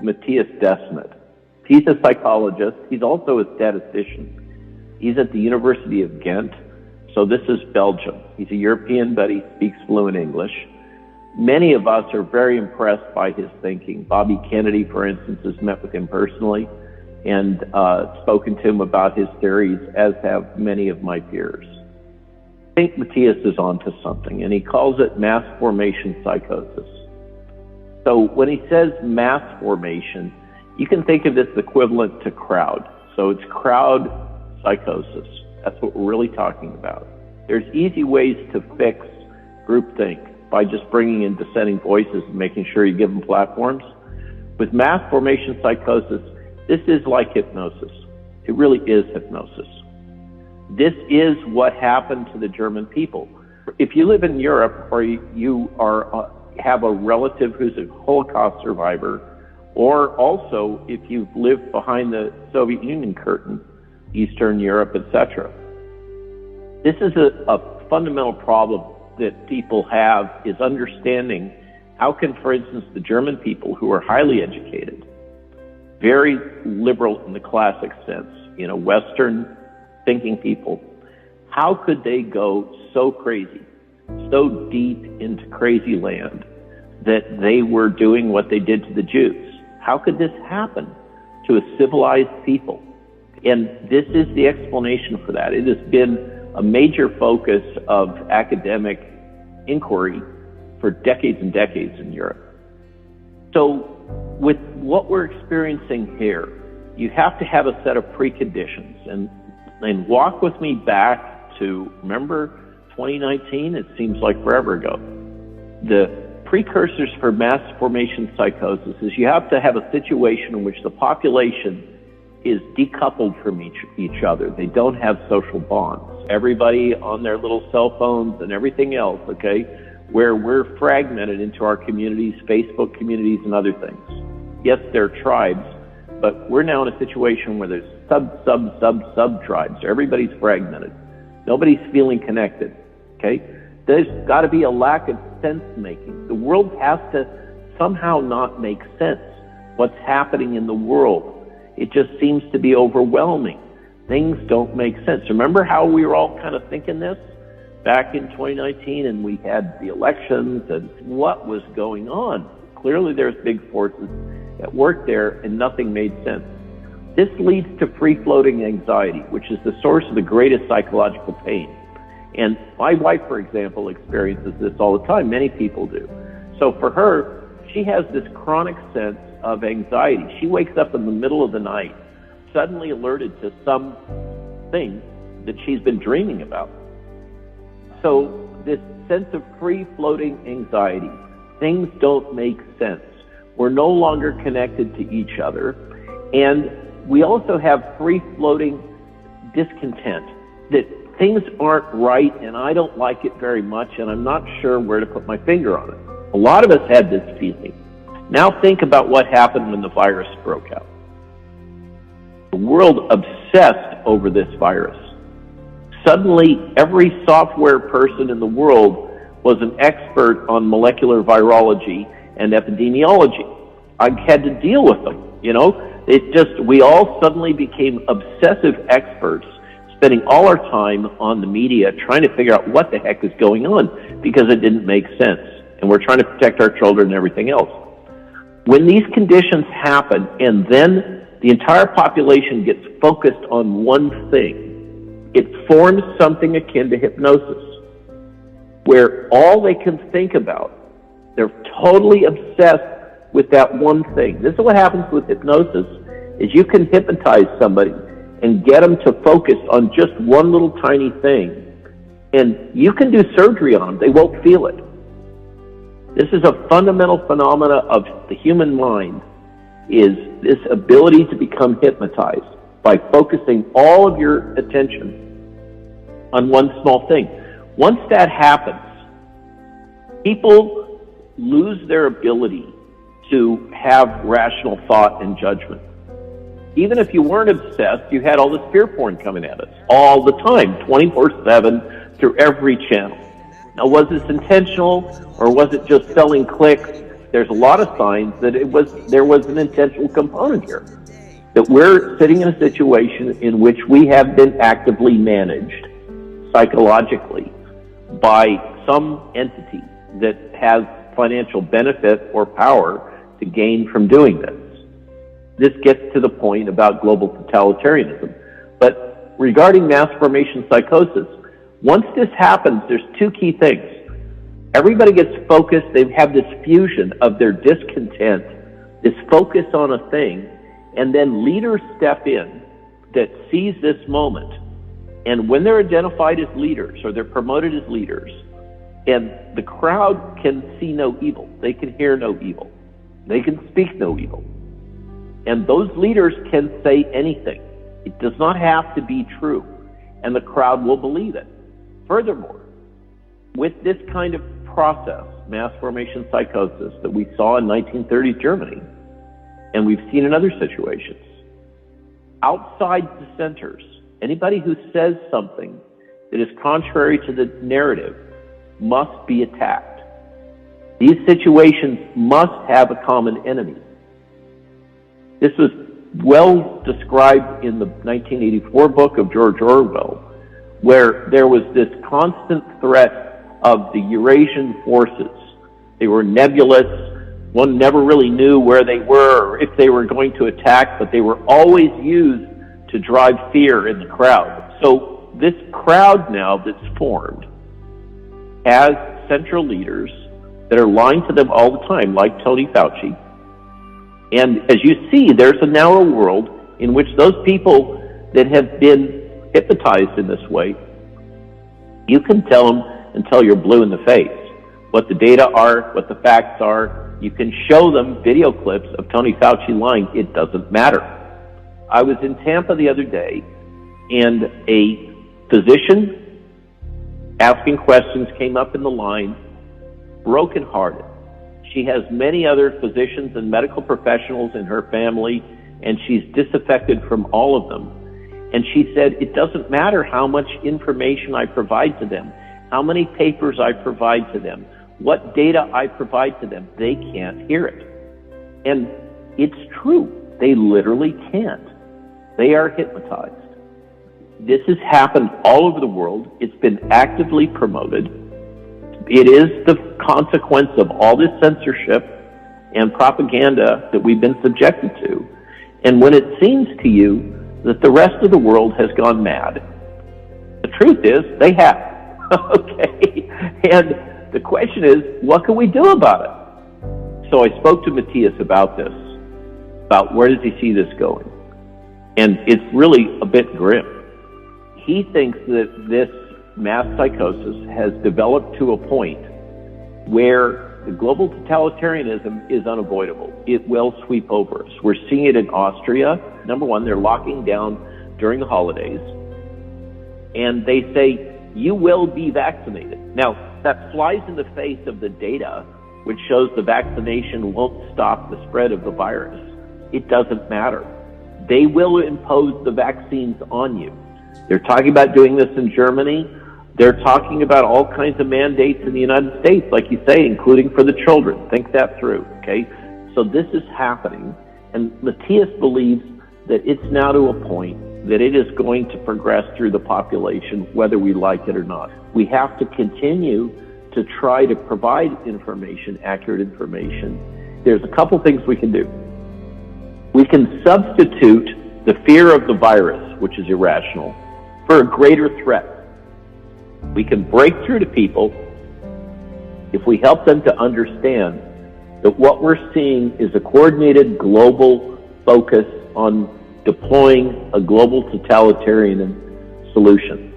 Matthias Desmet. He's a psychologist. He's also a statistician. He's at the University of Ghent. So this is Belgium. He's a European, but he speaks fluent English. Many of us are very impressed by his thinking. Bobby Kennedy, for instance, has met with him personally and spoken to him about his theories, as have many of my peers. I think Matthias is onto something, and he calls it mass formation psychosis. So when he says mass formation, you can think of this equivalent to crowd. So it's crowd psychosis. That's what we're really talking about. There's easy ways to fix groupthink by just bringing in dissenting voices and making sure you give them platforms. With mass formation psychosis, this is like hypnosis. It really is hypnosis. This is what happened to the German people. If you live in Europe, or you are have a relative who's a Holocaust survivor, or also if you've lived behind the Soviet Union curtain, Eastern Europe, etc. This is a fundamental problem that people have, is understanding how can, for instance, the German people who are highly educated, very liberal in the classic sense, Western thinking people, how could they go so crazy, so deep into crazy land that they were doing what they did to the Jews? How could this happen to a civilized people? And this is the explanation for that. It has been a major focus of academic inquiry for decades and decades in Europe. So with what we're experiencing here, you have to have a set of preconditions. And walk with me back to, remember 2019? It seems like forever ago. The precursors for mass formation psychosis is you have to have a situation in which the population is decoupled from each other. They don't have social bonds. Everybody on their little cell phones and everything else, okay, where we're fragmented into our communities, Facebook communities and other things. Yes, they're tribes, but we're now in a situation where there's sub tribes. Everybody's fragmented. Nobody's feeling connected, okay? There's got to be a lack of sense making. The world has to somehow not make sense. What's happening in the world? It just seems to be overwhelming. Things don't make sense. Remember how we were all kind of thinking this back in 2019, and we had the elections and what was going on? Clearly there's big forces at work there and nothing made sense. This leads to free-floating anxiety, which is the source of the greatest psychological pain. And my wife, for example, experiences this all the time. Many people do. So for her, she has this chronic sense of anxiety. She wakes up in the middle of the night, suddenly alerted to something that she's been dreaming about. So this sense of free-floating anxiety, things don't make sense. We're no longer connected to each other. And we also have free-floating discontent, that things aren't right and I don't like it very much and I'm not sure where to put my finger on it. A lot of us had this feeling. Now think about what happened when the virus broke out. The world obsessed over this virus. Suddenly, every software person in the world was an expert on molecular virology and epidemiology. I had to deal with them, we all suddenly became obsessive experts, spending all our time on the media trying to figure out what the heck is going on because it didn't make sense. And we're trying to protect our children and everything else. When these conditions happen and then the entire population gets focused on one thing, it forms something akin to hypnosis, where all they can think about, they're totally obsessed with that one thing. This is what happens with hypnosis, is you can hypnotize somebody and get them to focus on just one little tiny thing. And you can do surgery on them. They won't feel it. This is a fundamental phenomena of the human mind, is this ability to become hypnotized by focusing all of your attention on one small thing. Once that happens, people lose their ability to have rational thought and judgment. Even if you weren't obsessed, you had all this fear porn coming at us all the time, 24/7, through every channel. Now, was this intentional, or was it just selling clicks there's a lot of signs that there was an intentional component here. That we're sitting in a situation in which we have been actively managed psychologically by some entity that has financial benefit or power to gain from doing this. This gets to the point about global totalitarianism. But regarding mass formation psychosis, once this happens, there's two key things. Everybody gets focused. They have this fusion of their discontent, this focus on a thing, and then leaders step in that seize this moment. And when they're identified as leaders or they're promoted as leaders, and the crowd can see no evil, they can hear no evil, they can speak no evil. And those leaders can say anything. It does not have to be true, and the crowd will believe it. Furthermore, with this kind of process, mass formation psychosis, that we saw in 1930s Germany, and we've seen in other situations, outside dissenters, anybody who says something that is contrary to the narrative must be attacked. These situations must have a common enemy. This was well described in the 1984 book of George Orwell, where there was this constant threat of the Eurasian forces. They were nebulous. One never really knew where they were or if they were going to attack, but they were always used to drive fear in the crowd. So this crowd now that's formed has central leaders that are lying to them all the time, like Tony Fauci. And as you see, there's a narrow world in which those people that have been hypnotized in this way, you can tell them until you're blue in the face what the data are, what the facts are. You can show them video clips of Tony Fauci lying. It doesn't matter. I was in Tampa the other day, and a physician asking questions came up in the line, brokenhearted. She has many other physicians and medical professionals in her family, and she's disaffected from all of them. And she said, it doesn't matter how much information I provide to them, how many papers I provide to them, what data I provide to them, they can't hear it. And it's true. They literally can't. They are hypnotized. This has happened all over the world. It's been actively promoted. It is the consequence of all this censorship and propaganda that we've been subjected to. And when it seems to you that the rest of the world has gone mad, the truth is they have. Okay? And the question is, what can we do about it? So I spoke to Matthias about this, about where does he see this going? And it's really a bit grim. He thinks that this mass psychosis has developed to a point where the global totalitarianism is unavoidable. It will sweep over us. We're seeing it in Austria. Number one, they're locking down during the holidays. And they say, you will be vaccinated. Now, that flies in the face of the data, which shows the vaccination won't stop the spread of the virus. It doesn't matter. They will impose the vaccines on you. They're talking about doing this in Germany. They're talking about all kinds of mandates in the United States, like you say, including for the children. Think that through, okay? So this is happening, and Matthias believes that it's now to a point that it is going to progress through the population, whether we like it or not. We have to continue to try to provide information, accurate information. There's a couple things we can do. We can substitute the fear of the virus, which is irrational, for a greater threat. We can break through to people if we help them to understand that what we're seeing is a coordinated global focus on deploying a global totalitarian solution.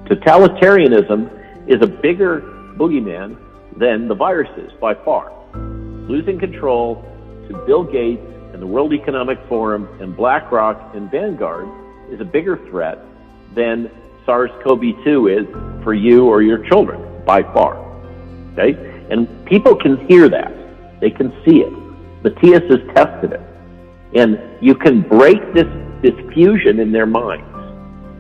Totalitarianism is a bigger boogeyman than the virus is by far. Losing control to Bill Gates and the World Economic Forum and BlackRock and Vanguard is a bigger threat than SARS-CoV-2 is for you or your children by far. Okay? And people can hear that. They can see it. Matthias has tested it. And you can break this fusion in their minds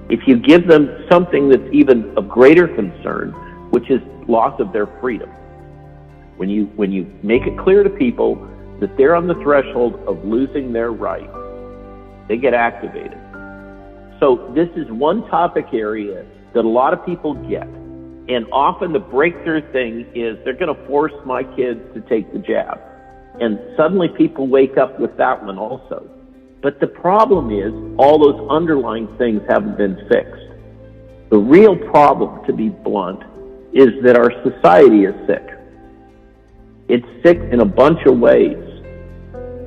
if you give them something that's even of greater concern, which is loss of their freedom. When you make it clear to people that they're on the threshold of losing their rights, they get activated. So this is one topic area that a lot of people get. And often the breakthrough thing is they're going to force my kids to take the jab. And suddenly people wake up with that one also. But the problem is all those underlying things haven't been fixed. The real problem, to be blunt, is that our society is sick. It's sick in a bunch of ways.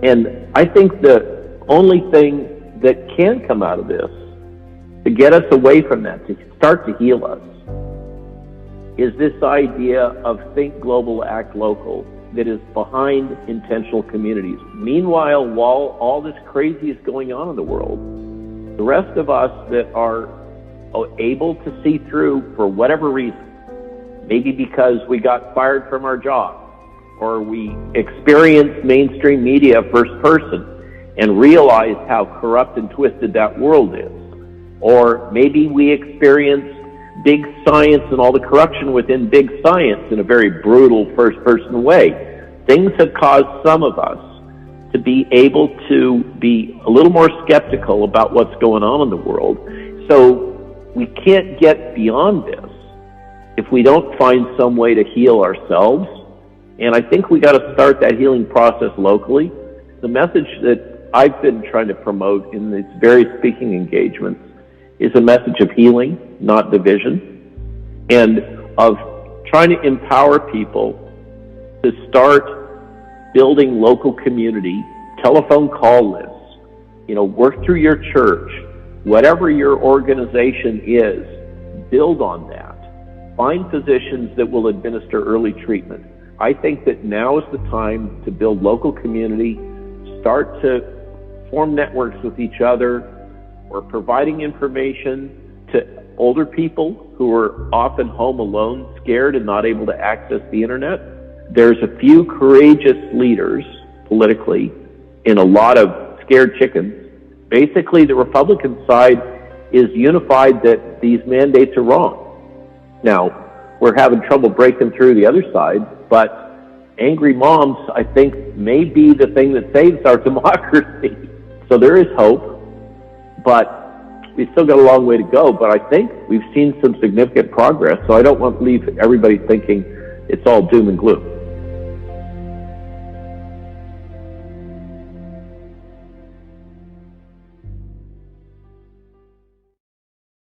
And I think the only thing that can come out of this to get us away from that, to start to heal us, is this idea of think global, act local that is behind intentional communities. Meanwhile, while all this crazy is going on in the world, the rest of us that are able to see through for whatever reason, maybe because we got fired from our job, or we experienced mainstream media first person and realized how corrupt and twisted that world is, or maybe we experienced big science and all the corruption within big science in a very brutal first-person way. Things have caused some of us to be able to be a little more skeptical about what's going on in the world. So we can't get beyond this if we don't find some way to heal ourselves. And I think we got to start that healing process locally. The message that I've been trying to promote in these various speaking engagements is a message of healing, not division, and of trying to empower people to start building local community, telephone call lists, work through your church, whatever your organization is, build on that. Find physicians that will administer early treatment. I think that now is the time to build local community, start to form networks with each other, or providing information to older people who are often home alone, scared and not able to access the internet. There's a few courageous leaders politically in a lot of scared chickens. Basically, the Republican side is unified that these mandates are wrong. Now, we're having trouble breaking through the other side, but angry moms, I think, may be the thing that saves our democracy. So there is hope. But we've still got a long way to go. But I think we've seen some significant progress. So I don't want to leave everybody thinking it's all doom and gloom.